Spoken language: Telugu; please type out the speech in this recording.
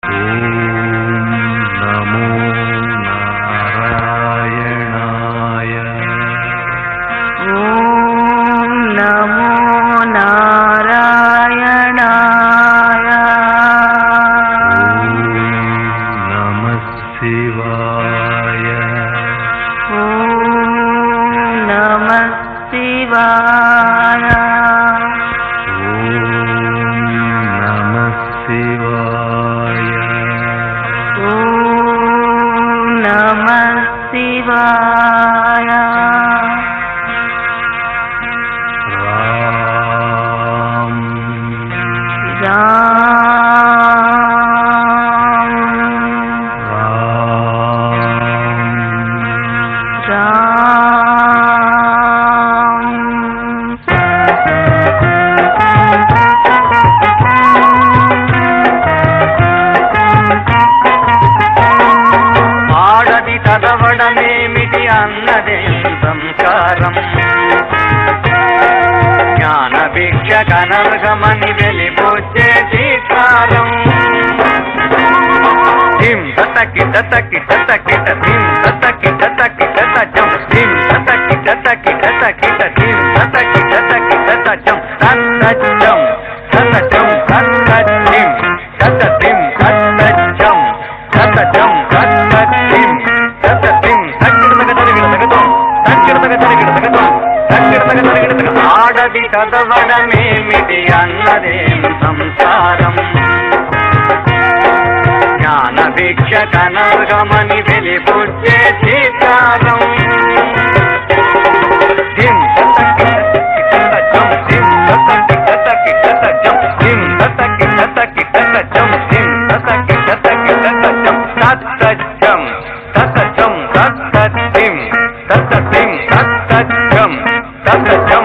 నమో నారాయణాయ. ఓం నమో నారాయణాయ. నమః శివాయ. ఓం నమః శివాయ. నమః శివాయ. ఓం నమః శివాయ. రామ్ రామ్ ఆడది చదవడమేమిటి అన్నదే సంస్కారం, జ్ఞాన భిక్ష కనర్హమని వెలిబుచ్చే ధీకారం. ధిం తతకి తతకి తతకిట ధిం తతకి తతకి తతజం ధిం తతకి తతకి తతకిట ధిం తతకి తతకి తతజం తతజం తతజం తతజిం తతజిం తతజం తతజం తతజిం తతజిం తక్కిడతగదరిగిడతగదం తక్కిడతగదరిగిడతగదం తక్కిడతగదరిగిడతగ. ఆడది చదవడమేమిటి అన్నదేం సంసారం, జ్ఞాన భిక్ష కనర్హమని వెలిబుచ్చే ధీకారం. ధిం తతకి తతకి తతజం ధిం తతకి తతకి తతజం ధిం తతకి తతకి తతజం ధిం తతకి తతకి తతజం తతజం తతజం తతజిం తతజిం తతజం తతజం